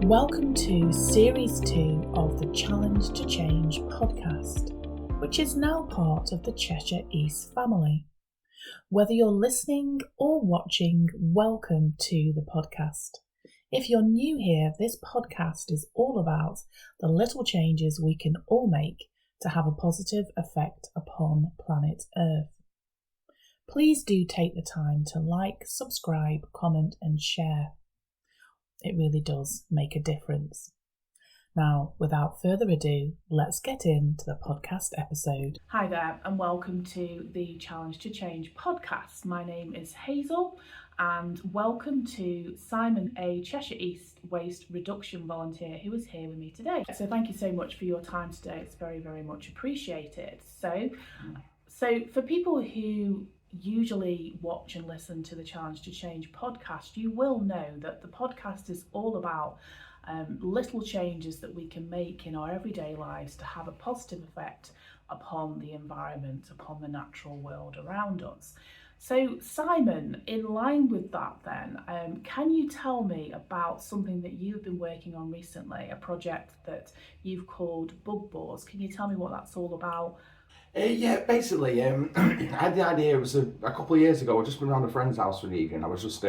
Welcome to Series 2 of the Challenge to Change podcast, which is now part of the Cheshire East family. Whether you're listening or watching, welcome to the podcast. If you're new here, this podcast is all about the little changes we can all make to have a positive effect upon planet Earth. Please do take the time to like, subscribe, comment and share. It really does make a difference. Now, without further ado, let's get into the podcast episode. Hi there and welcome to the Challenge to Change podcast. My name is Hazel and welcome to Simon, a Cheshire East waste reduction volunteer who is here with me today. So thank you so much for your time today. It's very, very much appreciated. So for people who usually watch and listen to the Challenge to Change podcast, you will know that the podcast is all about little changes that we can make in our everyday lives to have a positive effect upon the environment, upon the natural world around us. So Simon, in line with that then, can you tell me about something that you've been working on recently, a project that you've called Bug Boards? Can you tell me what that's all about? Basically, I had the idea, it was a couple of years ago. I'd just been around a friend's house for an evening. I was just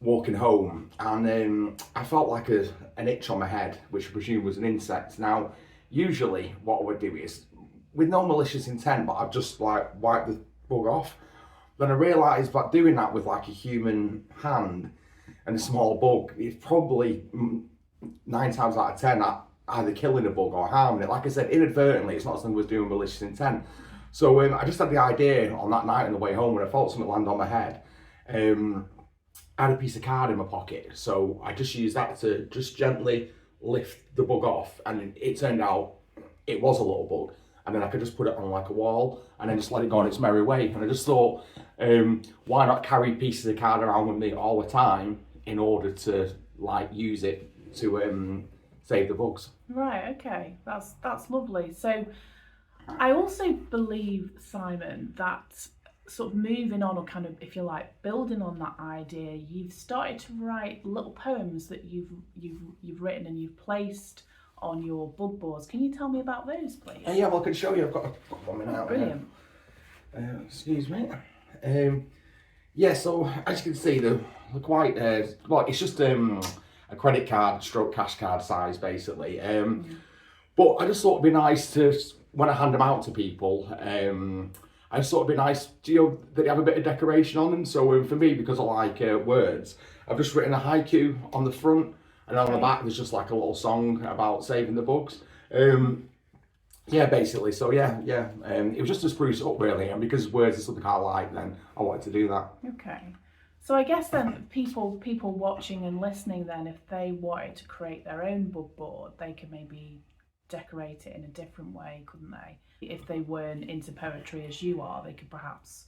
walking home and I felt like an itch on my head, which I presume was an insect. Now, usually what I would do is, with no malicious intent, but I'd just like wipe the bug off. Then I realised that doing that with like a human hand and a small bug, it's probably 9 times out of 10, either killing a bug or harming it. Like I said, inadvertently, it's not something I was doing with malicious intent. So I just had the idea on that night on the way home when I felt something land on my head. I had a piece of card in my pocket, so I just used that to just gently lift the bug off, and it turned out it was a little bug. And then I could just put it on like a wall and then just let it go on its merry way. And I just thought, why not carry pieces of card around with me all the time in order to like use it to save the bugs. Right, okay, that's lovely. So I also believe, Simon, that sort of moving on, or kind of, if you like, building on that idea, you've started to write little poems that you've written and you've placed on your bug boards. Can you tell me about those, please? Yeah, well, I can show you. I've got one minute out. Brilliant. Excuse me. So as you can see, they're quite it's just a credit card stroke cash card size basically. But I just thought it'd be nice to, when I hand them out to people, I just thought it'd be nice to, that they have a bit of decoration on them. So for me, because I like words, I've just written a haiku on the front, and on the back there's just like a little song about saving the bugs. Basically. So it was just to spruce it up really, and because words is something I like, then I wanted to do that. Okay. So I guess then people watching and listening then, if they wanted to create their own bug board, they could maybe decorate it in a different way, couldn't they? If they weren't into poetry as you are, they could perhaps,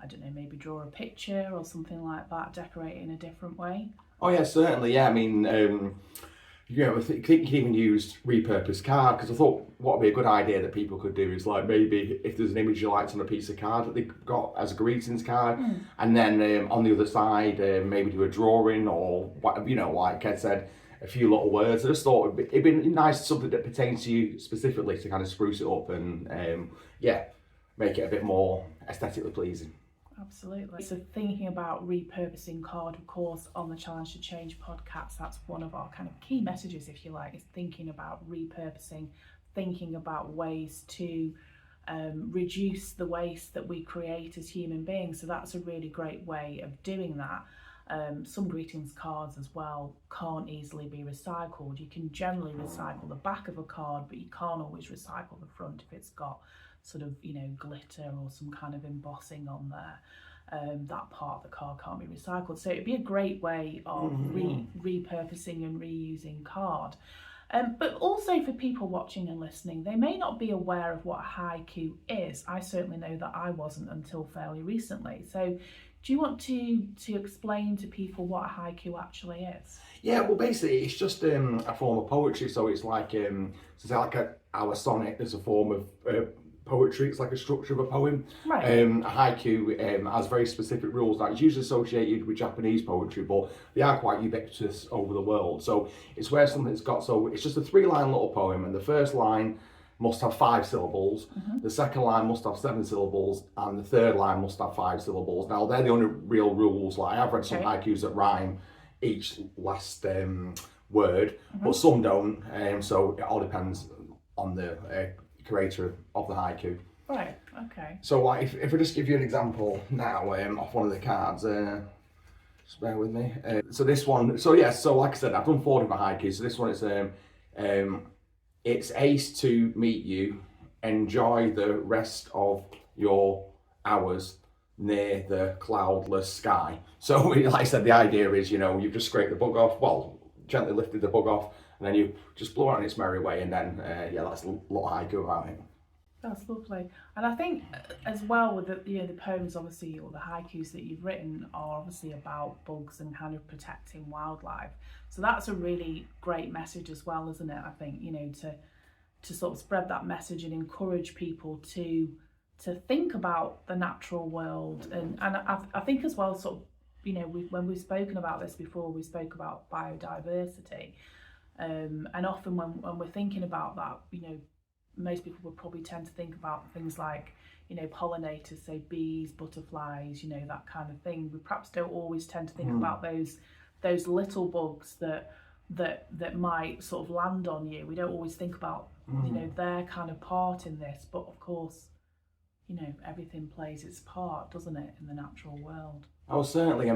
I don't know, maybe draw a picture or something like that, decorate it in a different way. Oh yeah, certainly. Yeah, I mean, I think you can even use repurposed card, because I thought what would be a good idea that people could do is like maybe if there's an image you liked on a piece of card that they've got as a greetings card, and then on the other side maybe do a drawing or like Ed said, a few little words. I just thought it'd be nice, something that pertains to you specifically, to kind of spruce it up and make it a bit more aesthetically pleasing. Absolutely. So thinking about repurposing card, of course, on the Challenge to Change podcast, that's one of our kind of key messages, if you like, is thinking about repurposing, thinking about ways to reduce the waste that we create as human beings. So that's a really great way of doing that. Some greetings cards as well can't easily be recycled. You can generally recycle the back of a card, but you can't always recycle the front if it's got sort of, glitter or some kind of embossing on there. That part of the card can't be recycled. So it'd be a great way of repurposing and reusing card. But also for people watching and listening, they may not be aware of what a haiku is. I certainly know that I wasn't until fairly recently. So do you want to explain to people what a haiku actually is? Yeah, well, basically, it's just a form of poetry. So it's like our sonnet is a form of poetry. It's like a structure of a poem. Right. A haiku has very specific rules. Now, it's usually associated with Japanese poetry, but they are quite ubiquitous over the world. So it's where something's got, so it's just a 3-line little poem, and the first line must have 5 syllables, the second line must have 7 syllables, and the third line must have 5 syllables. Now, they're the only real rules. Like, I've read some haikus that rhyme each last word, but some don't, so it all depends on the creator of the haiku. Right, okay. So, like, if I just give you an example now off one of the cards, just bear with me. So this one, so like I said, I've done 4 different haikus. So this one is, it's ace to meet you, enjoy the rest of your hours near the cloudless sky. So, like I said, the idea is, you've just scraped the bug off, gently lifted the bug off, and then you just blow it on its merry way, and then, that's a little haiku about it. That's lovely. And I think as well with the poems, obviously, or the haikus that you've written are obviously about bugs and kind of protecting wildlife. So that's a really great message as well, isn't it? I think, to sort of spread that message and encourage people to think about the natural world. And I think as well, sort of, when we've spoken about this before, we spoke about biodiversity. And often when we're thinking about that, most people would probably tend to think about things like, pollinators, say bees, butterflies, that kind of thing. We perhaps don't always tend to think about those little bugs that might sort of land on you. We don't always think about, their kind of part in this. But of course, everything plays its part, doesn't it, in the natural world? Oh, certainly.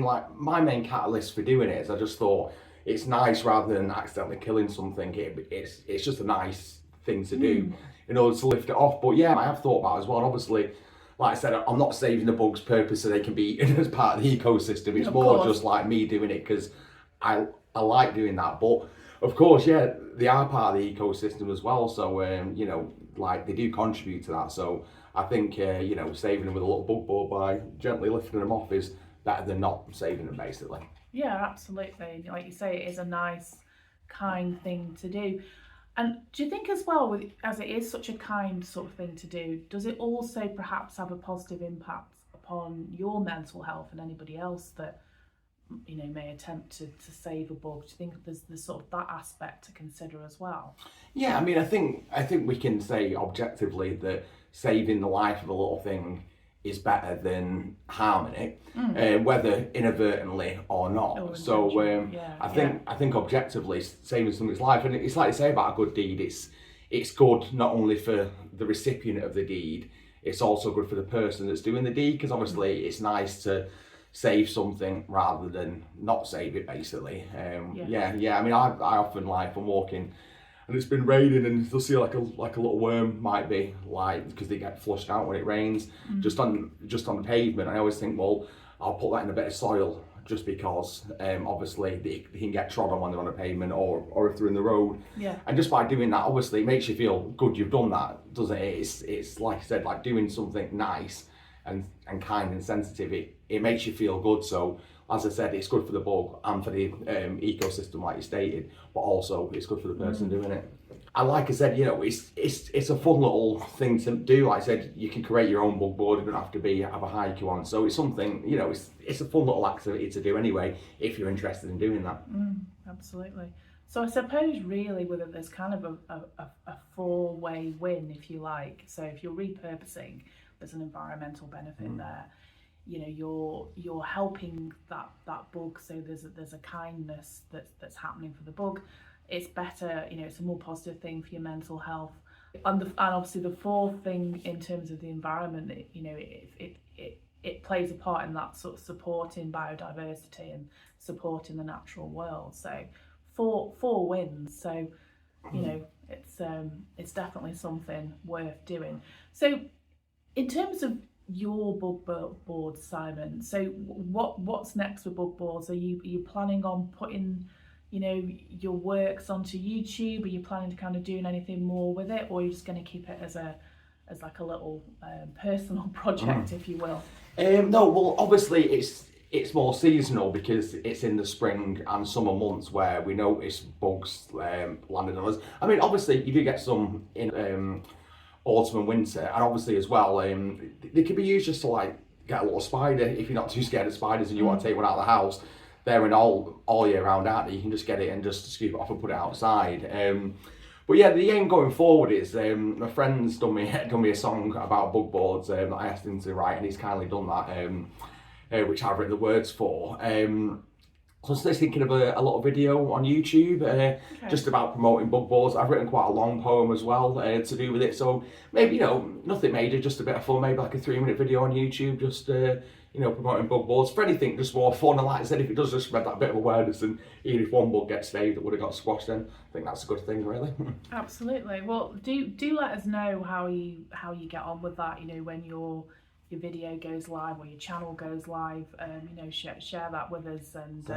Like, my main catalyst for doing it is I just thought it's nice, rather than accidentally killing something, it's just a nice thing to do in order to lift it off. But I have thought about it as well. And obviously, like I said, I'm not saving the bugs purpose so they can be eaten as part of the ecosystem. It's more just like me doing it because I like doing that. But of course, they are part of the ecosystem as well. So, like, they do contribute to that. So I think, saving them with a little bug board by gently lifting them off is better than not saving them, basically. Yeah, absolutely. Like you say, it is a nice, kind thing to do. And do you think as well, as it is such a kind sort of thing to do, does it also perhaps have a positive impact upon your mental health and anybody else that, may attempt to save a bug? Do you think there's sort of that aspect to consider as well? Yeah, I think we can say objectively that saving the life of a little thing is better than harming it, whether inadvertently or not. So I think objectively saving somebody's life, and it's like they say about a good deed, it's good not only for the recipient of the deed, it's also good for the person that's doing the deed, because obviously it's nice to save something rather than not save it, basically. I often, like, if I'm walking and it's been raining and you'll see like a little worm, might be, like, because they get flushed out when it rains, just on the pavement. I always think, well, I'll put that in a bit of soil, just because obviously they can get trod on when they're on a pavement or if they're in the road. Yeah. And just by doing that, obviously it makes you feel good you've done that, doesn't it? It's like I said, like doing something nice and kind and sensitive, it makes you feel good. So as I said, it's good for the bug and for the ecosystem, like you stated, but also it's good for the person doing it. And like I said, it's a fun little thing to do. Like I said, you can create your own bug board. You don't have to have a haiku on. So it's something, it's a fun little activity to do anyway, if you're interested in doing that. Absolutely. So I suppose really there's kind of a 4-way win, if you like. So if you're repurposing, there's an environmental benefit there. You're helping that bug, so there's a kindness that's happening for the bug. It's better, it's a more positive thing for your mental health. And obviously the 4th thing in terms of the environment, it plays a part in that sort of supporting biodiversity and supporting the natural world. So 4 wins. So it's definitely something worth doing. So in terms of your bug boards, Simon, so what's next with bug boards? Are you planning on putting your works onto YouTube? Are you planning to kind of doing anything more with it, or are you just going to keep it as like a little personal project, if you will? No, well, obviously it's more seasonal because it's in the spring and summer months where we notice bugs landing on us. I mean, obviously you do get some in autumn and winter. And obviously as well, they can be used just to like get a little spider if you're not too scared of spiders and you want to take one out of the house. They're in all year round, aren't they? You can just get it and just scoop it off and put it outside. But yeah, the aim going forward is my friend's done me a song about bug boards that I asked him to write, and he's kindly done that, which I've written the words for. So I'm still thinking of a little video on YouTube just about promoting bug boards. I've written quite a long poem as well to do with it. So maybe, nothing major, just a bit of fun, maybe like a 3-minute video on YouTube, just, promoting bug boards. For anything, just more fun. And like I said, if it does just spread that bit of awareness, and even if one bug gets saved that would have got squashed, then I think that's a good thing, really. Absolutely. Well, do let us know how you get on with that, when your video goes live or your channel goes live. Share that with us, and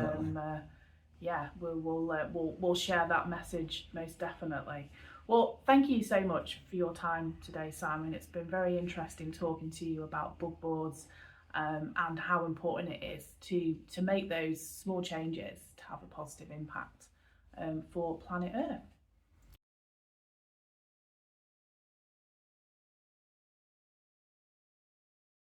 we'll share that message most definitely. Well, thank you so much for your time today, Simon. It's been very interesting talking to you about bug boards and how important it is to make those small changes to have a positive impact for planet Earth.